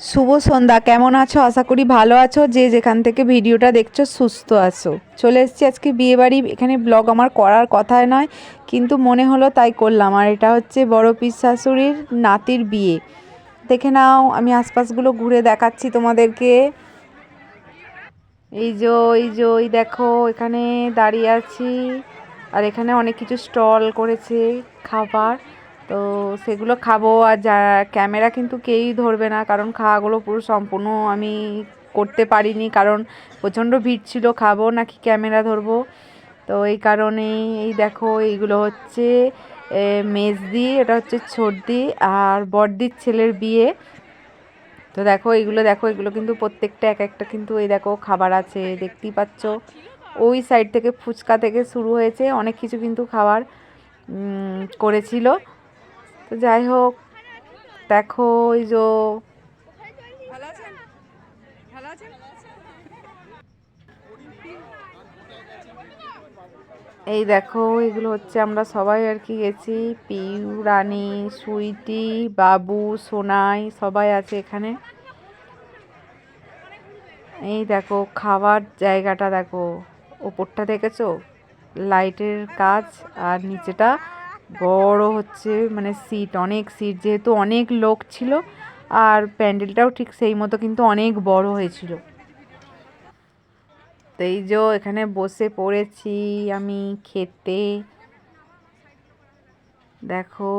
শুভ সন্ধ্যা। কেমন আছো? আশা করি ভালো আছো। যে যেখান থেকে ভিডিওটা দেখছো সুস্থ আছো। চলে এসেছি আজকে বিয়েবাড়ি। এখানে ব্লগ আমার করার কথাই নয়, কিন্তু মনে হলো তাই করলাম। আর এটা হচ্ছে বড় পিস শাশুড়ির নাতির বিয়ে। দেখে নাও, আমি আশপাশগুলো ঘুরে দেখাচ্ছি তোমাদেরকে। এই দেখো, এখানে দাঁড়িয়ে আছি। আর এখানে অনেক কিছু স্টল করেছে খাবার, তো সেগুলো খাবো। আর যা ক্যামেরা কিন্তু কেউই ধরবে না, কারণ খাওয়াগুলো পুরো সম্পূর্ণ আমি করতে পারিনি, কারণ প্রচণ্ড ভিড় ছিল। খাবো নাকি ক্যামেরা ধরবো, তো এই কারণেই। এই দেখো, এইগুলো হচ্ছে মেজদি, এটা হচ্ছে ছোটদি আর বড়দির ছেলের বিয়ে। তো দেখো এগুলো কিন্তু প্রত্যেকটা এক একটা কিন্তু এই দেখো খাবার আছে, দেখতেই পাচ্ছ। ওই সাইড থেকে ফুচকা থেকে শুরু হয়েছে, অনেক কিছু কিন্তু খাবার করেছিল। তো যাই হোক, দেখো এই দেখো, এগুলো হচ্ছে আমরা সবাই আর কি গেছি। পিউ, রানী, সুইটি, বাবু, সোনাই সবাই আছে এখানে। এই দেখো খাবার জায়গাটা দেখো, ওপরটা দেখেছো লাইটের কাজ, আর নিচেটা বড় হচ্ছে মানে সিট, অনেক সিট, যেহেতু অনেক লোক ছিল। আর প্যান্ডেলটাও ঠিক সেই মতো কিন্তু অনেক বড় হয়েছিল। তো এই যে এখানে বসে পড়েছি আমি খেতে, দেখো।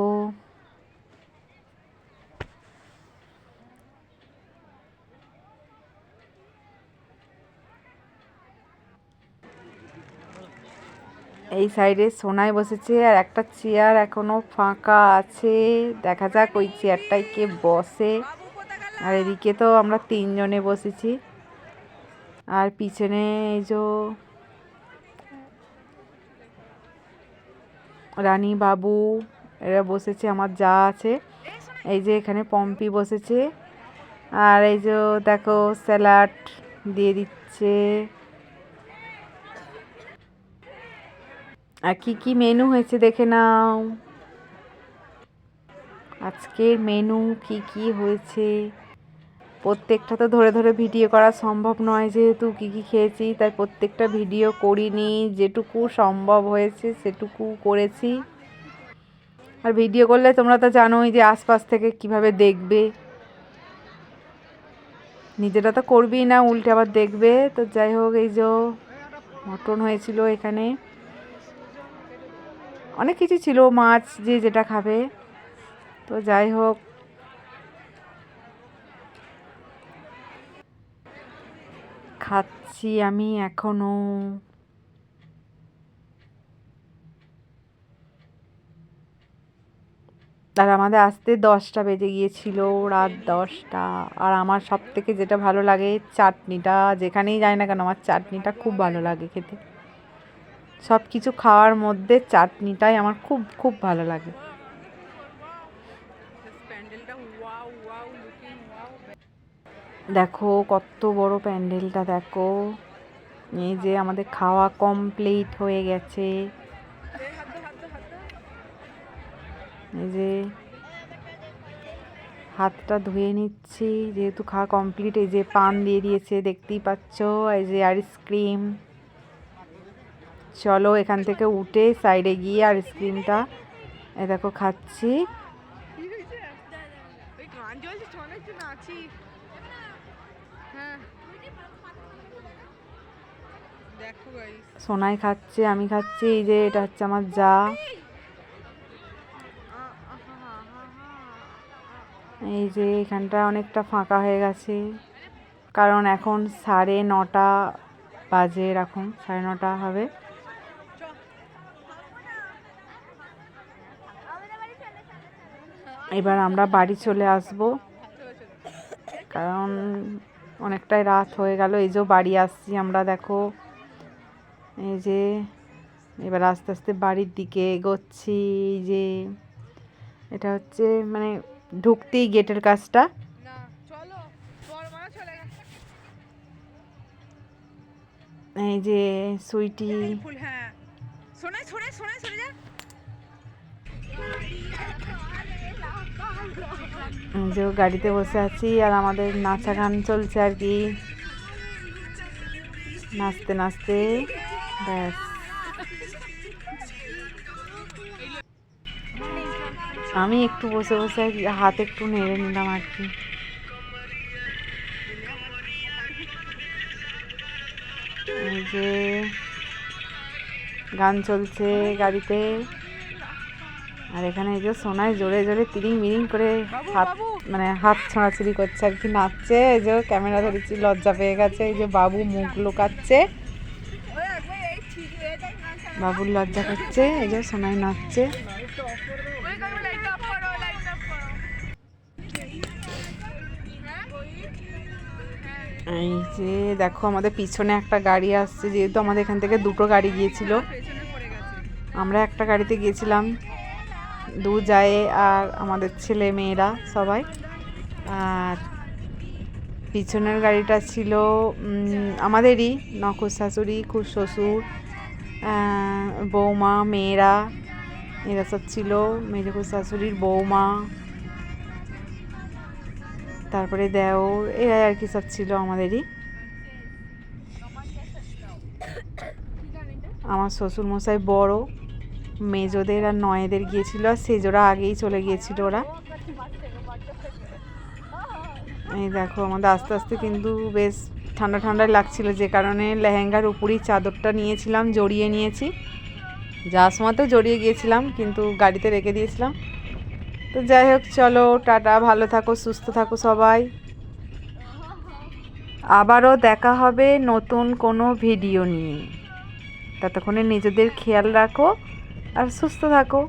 এই সাইডে সোনাই বসেছে, আর একটা চেয়ার এখনো ফাঁকা আছে। দেখা যাক ওই চেয়ারটায় কে বসে। আর এদিকে তো আমরা তিনজনে বসেছি। আর পিছনে এই যে রানী, বাবু এরা বসেছে, আমার যা আছে। এই যে এখানে পম্পি বসেছে। আর এই যে দেখো স্যালাড দিয়ে দিচ্ছে। আর কি কি মেনু হয়েছে দেখে নাও। আজকের মেনু কি কি হয়েছে, প্রত্যেকটা তো ধরে ধরে ভিডিও করা সম্ভব নয়, যেহেতু কি কি খেয়েছি তাই প্রত্যেকটা ভিডিও করিনি। যেটুকু সম্ভব হয়েছে সেটুকু করেছি। আর ভিডিও করলে তোমরা তো জানোই যে আশপাশ থেকে কিভাবে দেখবে, নিজেরা তো করবেই না, উল্টে আবার দেখবে। তো যাই হোক, এই যে মটন হয়েছিল এখানে, অনেক কিছু ছিল, মাছ যে যেটা খাবে। তো যাই হোক, খাচ্ছি আমি এখনো। আর আমাদের আসতে 10টা বেজে গিয়েছিল, রাত 10টা। আর আমার সব থেকে যেটা ভালো লাগে চাটনিটা, যেখানেই যাই না কেন আমার চাটনিটা খুব ভালো লাগে খেতে। সব কিছু খাওয়ার মধ্যে চাটনিটাই আমার খুব খুব ভালো লাগে। দেখো কত বড় প্যান্ডেলটা, দেখো। এই যে আমাদের খাওয়া কমপ্লিট হয়ে গেছে। এই যে হাতটা ধুয়ে নিচ্ছি, যেহেতু খাওয়া কমপ্লিট। এই যে পান দিয়ে দিয়েছে, দেখতেই পাচ্ছ। এই যে আইসক্রিম। চলো এখান থেকে উঠে সাইডে গিয়ে আইসক্রিমটা এই দেখো খাচ্ছি। সোনাই খাচ্ছে, আমি খাচ্ছি। এই যে এটা হচ্ছে আমার যা। এই যে এখানটা অনেকটা ফাঁকা হয়ে গেছে, কারণ এখন 9:30 বাজে, এরকম 9:30 হবে। এবার আমরা বাড়ি চলে আসব, কারণ অনেকটাই রাত হয়ে গেল। এই যে বাড়ি আসছি আমরা, দেখো। এই যে এবার আস্তে আস্তে বাড়ির দিকে এগোচ্ছি। এই যে এটা হচ্ছে মানে ঢুকতেই গেটের কাজটা। এই যে সুইটি, যে গাড়িতে বসে আছি আর আমাদের নাচা গান চলছে আর কি, নাচতে নাচতে ব্যাস। আমি একটু বসে বসে হাত একটু নেড়ে নিলাম আর কি। এই যে গান চলছে গাড়িতে, আর এখানে এই যে সোনায় জোরে জোরে তিরিং মিরিং করে হাত মানে হাত ছোঁড়াছুড়ি করছে আর কি, নাচছে। এই যে ক্যামেরা ধরেছি, লজ্জা পেয়ে গেছে। এই যে বাবু মুখ লুকাচ্ছে, বাবুর লজ্জা করছে। এই যে সোনায় নাচছে। এই যে দেখো আমাদের পিছনে একটা গাড়ি আসছে, যেহেতু আমাদের এখান থেকে দুটো গাড়ি গিয়েছিল, আমরা একটা গাড়িতে গিয়েছিলাম, দু যায় আর আমাদের ছেলে মেয়েরা সবাই। আর পিছনের গাড়িটা ছিল আমাদেরই, নখুর শাশুড়ি, খুব শ্বশুর, বৌমা, মেয়েরা, এরা সব ছিল। মেজখুর শাশুড়ির বৌমা, তারপরে দেওর, এরা আর কি সব ছিল আমাদেরই। আমার শ্বশুর মশাই বড়, মেজোদের আর নয়েদের গিয়েছিল, আর সেজোরা আগেই চলে গিয়েছিল ওরা। এই দেখো আমাদের আস্তে আস্তে কিন্তু বেশ ঠান্ডা ঠান্ডাই লাগছিল, যে কারণে লেহেঙ্গার উপরই চাদরটা নিয়েছিলাম, জড়িয়ে নিয়েছি। যাওয়ার সময় তো জড়িয়ে গিয়েছিলাম, কিন্তু গাড়িতে রেখে দিয়েছিলাম। তো যাই হোক, চলো টাটা, ভালো থাকো, সুস্থ থাকো সবাই। আবারও দেখা হবে নতুন কোনো ভিডিও নিয়ে। ততক্ষণে নিজেদের খেয়াল রাখো আর সুস্থ থাকো।